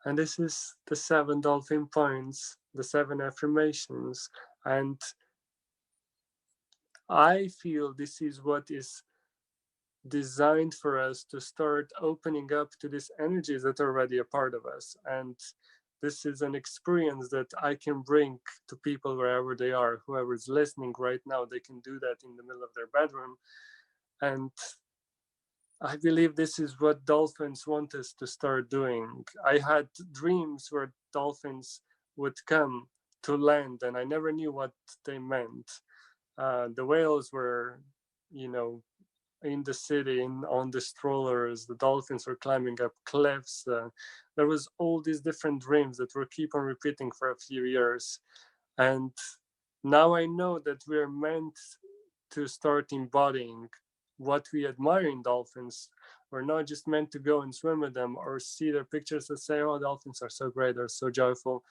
And this is the 7 dolphin points, the 7 affirmations. And I feel this is what is designed for us to start opening up to these energies that are already a part of us. And this is an experience that I can bring to people wherever they are. Whoever is listening right now, they can do that in the middle of their bedroom. And I believe this is what dolphins want us to start doing. I had dreams where dolphins would come to land, and I never knew what they meant. The whales were, in the city, on the strollers. The dolphins were climbing up cliffs. There was all these different dreams that were keep on repeating for a few years. And now I know that we're meant to start embodying what we admire in dolphins. We're not just meant to go and swim with them or see their pictures and say, oh, dolphins are so great, they're so joyful.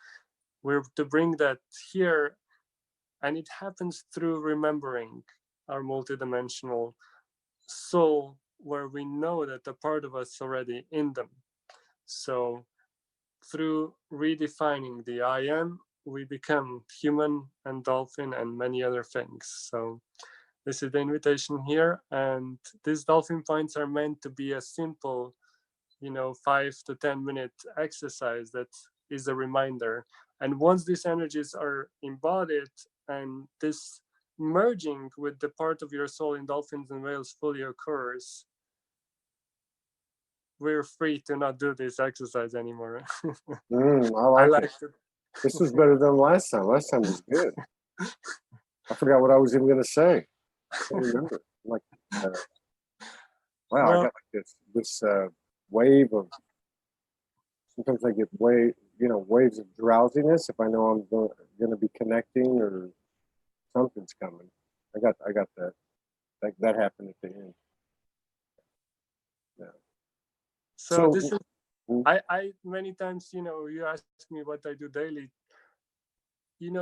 We're to bring that here, and it happens through remembering our multidimensional soul, where we know that a part of us already in them. So through redefining the I am, we become human and dolphin and many other things. So this is the invitation here. And these dolphin points are meant to be a simple, 5 to 10 minute exercise that is a reminder. And once these energies are embodied and this merging with the part of your soul in dolphins and whales fully occurs, we're free to not do this exercise anymore. I I like like it. it. This was better than last time. Last time was good. I forgot what I was even going to say. I can't remember. Like, wow, Well, I got like this wave of. Sometimes I get waves of drowsiness if I know I'm going to be connecting or something's coming. I got that. That happened at the end. Yeah. so this is I many times, you ask me what I do daily.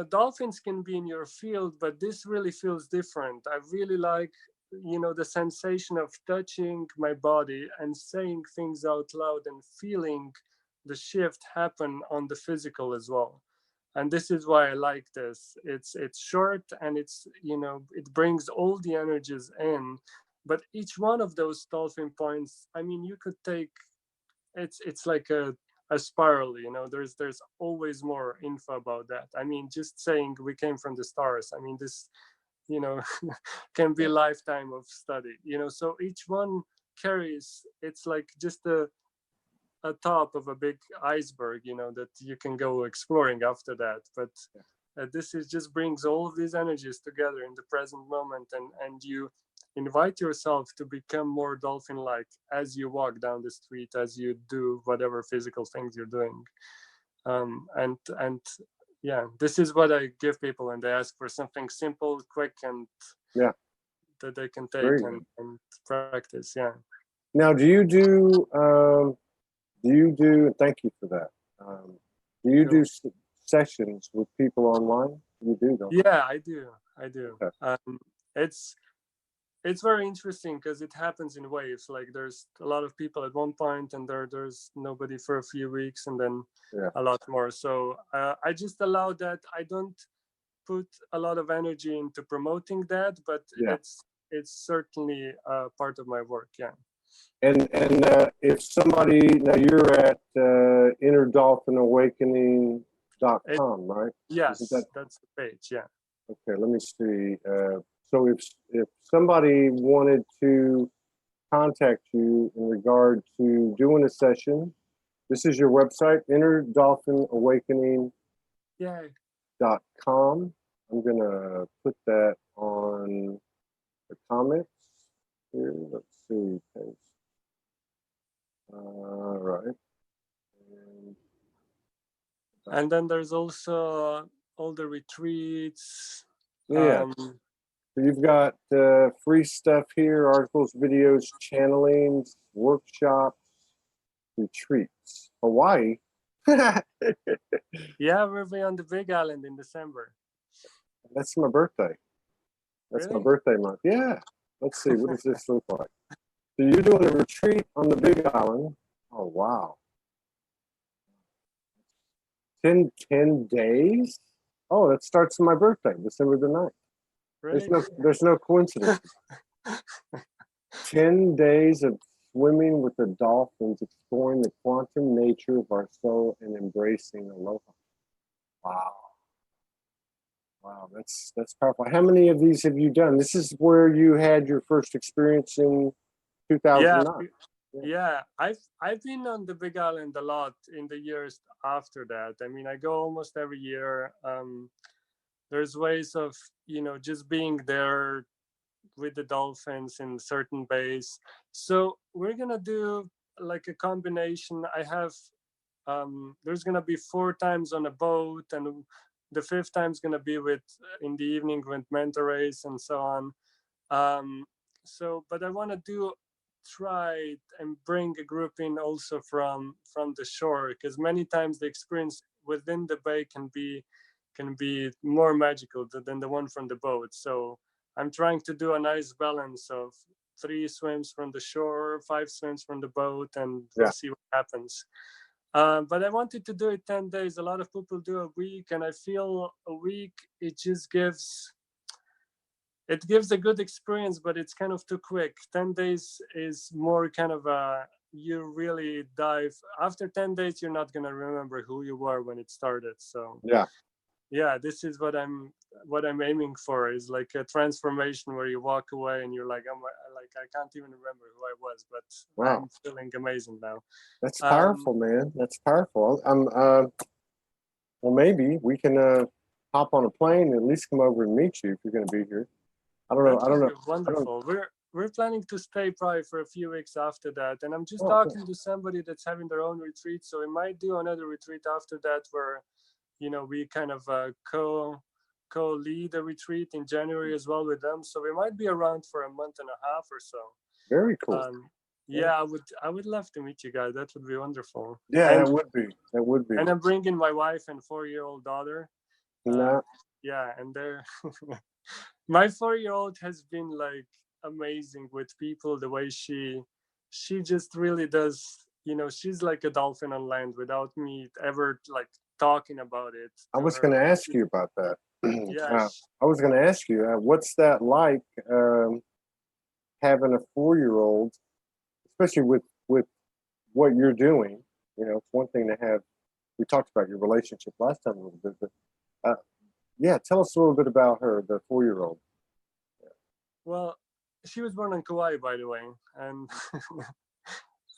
Dolphins can be in your field, but this really feels different. I really like, the sensation of touching my body and saying things out loud and feeling the shift happen on the physical as well. And this is why I like this. It's short, and it brings all the energies in. But each one of those dolphin points, I mean, you could take, it's like a spiral. There's always more info about that. I mean, just saying we came from the stars, I mean, this you know can be a lifetime of study. So each one carries, it's like just a top of a big iceberg, that you can go exploring after that. But this is just brings all of these energies together in the present moment, and you invite yourself to become more dolphin-like as you walk down the street, as you do whatever physical things you're doing. And yeah, this is what I give people when they ask for something simple, quick, and that they can take and practice. Yeah. Now, do you do thank you for that. Do you do sessions with people online? You do, don't you? Yeah, I do. Okay. It's very interesting because it happens in waves. Like there's a lot of people at one point, and there's nobody for a few weeks, and then a lot more. So I just allow that. I don't put a lot of energy into promoting that, but it's certainly part of my work. Yeah. And if somebody, now you're at Inner Dolphin Awakening.com, right? Yes, that's the page. Yeah. Okay, let me see. So if somebody wanted to contact you in regard to doing a session, this is your website, Inner Dolphin Awakening.com. I'm gonna put that on the comments here. Let's see. All right. And then there's also all the retreats. Yeah. So you've got free stuff here, articles, videos, channelings, workshops, retreats. Hawaii. Yeah, we'll be on the Big Island in December. That's my birthday. That's really? My birthday month. Yeah. Let's see. What does this look like? So you're doing a retreat on the Big Island. Oh, wow. 10 days? Oh, that starts on my birthday, December the 9th. Really? There's no coincidence. 10 days of swimming with the dolphins, exploring the quantum nature of our soul and embracing aloha. Wow. Wow, that's powerful. How many of these have you done? This is where you had your first experience in 2009. Yeah, I've been on the Big Island a lot in the years after that. I mean, I go almost every year. There's ways of, just being there with the dolphins in certain bays. So we're gonna do like a combination. I have there's gonna be 4 times on a boat, and the 5th time's gonna be with in the evening with mentor race and so on. But I want to try and bring a group in also from the shore, because many times the experience within the bay can be more magical than the one from the boat. So I'm trying to do a nice balance of 3 swims from the shore, 5 swims from the boat, and we'll see what happens. But I wanted to do it 10 days. A lot of people do a week, and I feel a week, it just gives a good experience, but it's kind of too quick. 10 days is more kind of you really dive. After 10 days, you're not going to remember who you were when it started. So yeah, this is what I'm aiming for, is like a transformation where you walk away and you're like, I can't even remember who I was, but I'm feeling amazing now. That's powerful, man. That's powerful. Well, maybe we can hop on a plane and at least come over and meet you if you're going to be here. I don't know. Wonderful. We're planning to stay probably for a few weeks after that, and I'm just talking to somebody that's having their own retreat, so we might do another retreat after that where we kind of co-lead a retreat in January as well with them. So we might be around for a month and a half or so. Very cool. Yeah, I would love to meet you guys. That would be wonderful. Yeah, And that would be. and I'm bringing my wife and 4-year-old daughter. No, Yeah, and they're my 4-year-old has been like amazing with people. The way she just really does. She's like a dolphin on land without me ever like talking about it I to was her. going to ask you about that. Yeah, I was going to ask you, what's that like, having a 4-year-old, especially with what you're doing? It's one thing to have. We talked about your relationship last time a little bit, but yeah, tell us a little bit about her, the 4-year-old. well, she was born in Kauai, by the way, and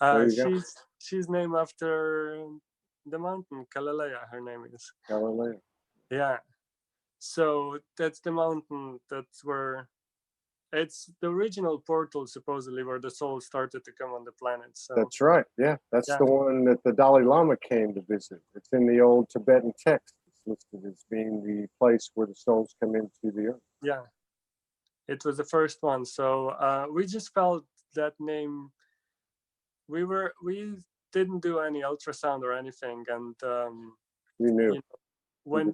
There you go, she's named after the mountain Kalalea. Her name is. Galileo. Yeah. So that's the mountain. That's where it's the original portal, supposedly, where the soul started to come on the planet. So That's right. Yeah, that's yeah, the one that the Dalai Lama came to visit. It's in the old Tibetan text. It's listed as being the place where the souls come into the earth. yeah, it was the first one. So we just felt that name. We didn't do any ultrasound or anything, and You knew. you know, when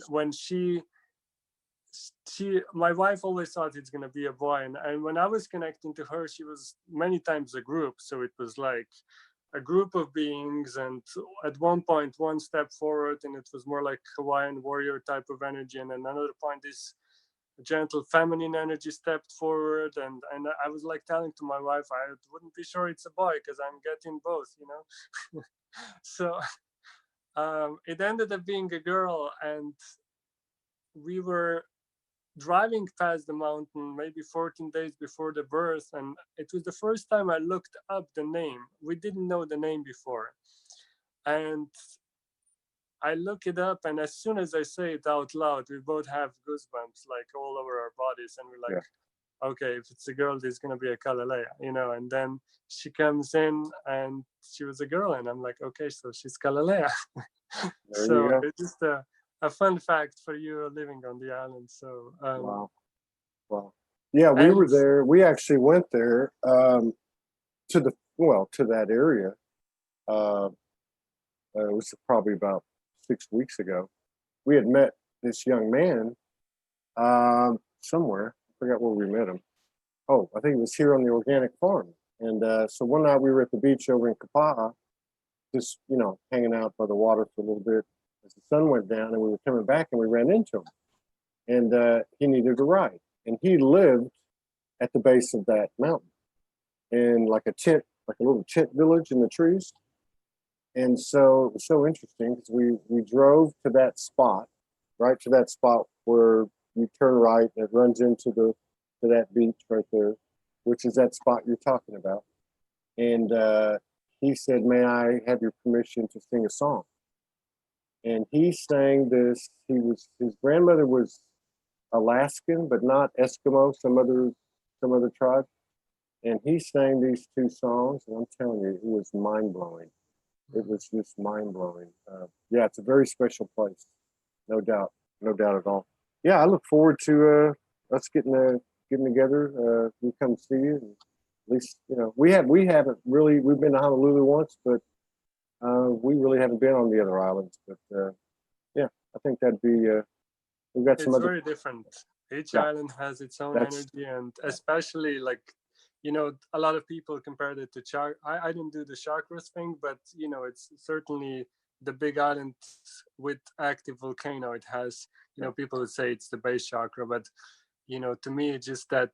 my wife always thought it's gonna be a boy, and when I was connecting to her, she was many times a group, so it was like a group of beings, and at one point one step forward and it was more like Hawaiian warrior type of energy, and another point this gentle feminine energy stepped forward, and I was like telling to my wife I wouldn't be sure it's a boy because I'm getting both. So it ended up being a girl, and we were driving past the mountain maybe 14 days before the birth, and it was the first time I looked up the name. We didn't know the name before, and I look it up, and as soon as I say it out loud, we both have goosebumps like all over our bodies, and we're like, okay, if it's a girl, there's gonna be a Kalalea. And then she comes in and she was a girl, and I'm like, okay, so she's Kalalea. There you So go. it's just a fun fact for you living on the island. So Wow. Yeah, we and were there. We actually went there, to that area. It was probably about 6 weeks ago. We had met this young man, somewhere. I forgot where we met him. Oh, I think it was here on the organic farm. And so one night we were at the beach over in Kapa'a, just hanging out by the water for a little bit as the sun went down, and we were coming back and we ran into him, and he needed a ride, and he lived at the base of that mountain in like a little tent village in the trees. And so it was so interesting because we drove to that spot, right to that spot where you turn right and it runs into that beach right there, which is that spot you're talking about. And he said, "May I have your permission to sing a song?" And he sang this. His grandmother was Alaskan, but not Eskimo, some other tribe. And he sang these two songs, and I'm telling you, it was mind blowing. It was just mind blowing. Yeah, it's a very special place, no doubt at all. Yeah, I look forward to us getting together. We come see you. And at least we haven't really. We've been to Honolulu once, but we really haven't been on the other islands. But yeah, I think that'd be. We've got some it's other. very different. Each Yeah, island has its own energy, and especially like a lot of people compared it to I didn't do the chakras thing, but it's certainly the big island with active volcano. It has people would say it's the base chakra, but to me it's just that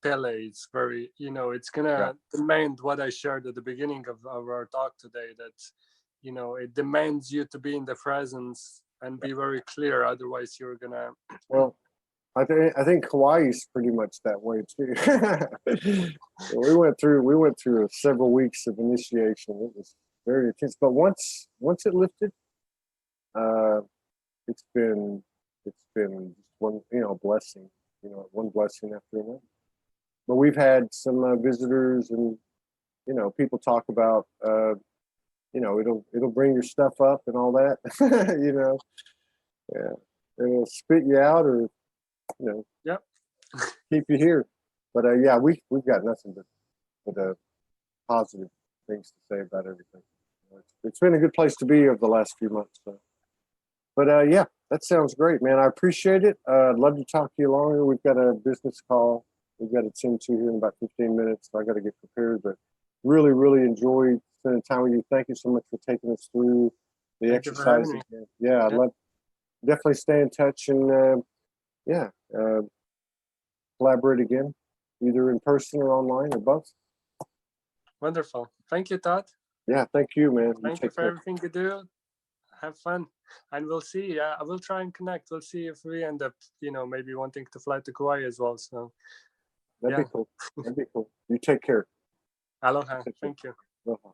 pele is very it's gonna demand what I shared at the beginning of our talk today, that it demands you to be in the presence and be very clear, otherwise you're gonna Well, I think Hawaii's pretty much that way too. So we went through several weeks of initiation. It was very intense, but once it lifted, uh, it's been just one blessing, one blessing after another. But we've had some visitors, and people talk about it'll bring your stuff up and all that. Yeah, it'll spit you out or Yep. keep you here. But yeah, we've got nothing but positive things to say about everything. It's been a good place to be over the last few months. So. But yeah, that sounds great, man. I appreciate it. I'd love to talk to you longer. We've got a business call we've got to tend to here in about 15 minutes. So I got to get prepared, but really, really enjoyed spending time with you. Thank you so much for taking us through the Thank you for having exercises. me. Yeah, I'd love definitely stay in touch and collaborate again, either in person or online or both. Wonderful. Thank you, Todd. Yeah, thank you, man. Thank you for everything you do. Have fun, and we'll see. I will try and connect. We'll see if we end up, maybe wanting to fly to Kauai as well. So That'd be cool. That'd be cool. You take care. Aloha. Thank you. Aloha.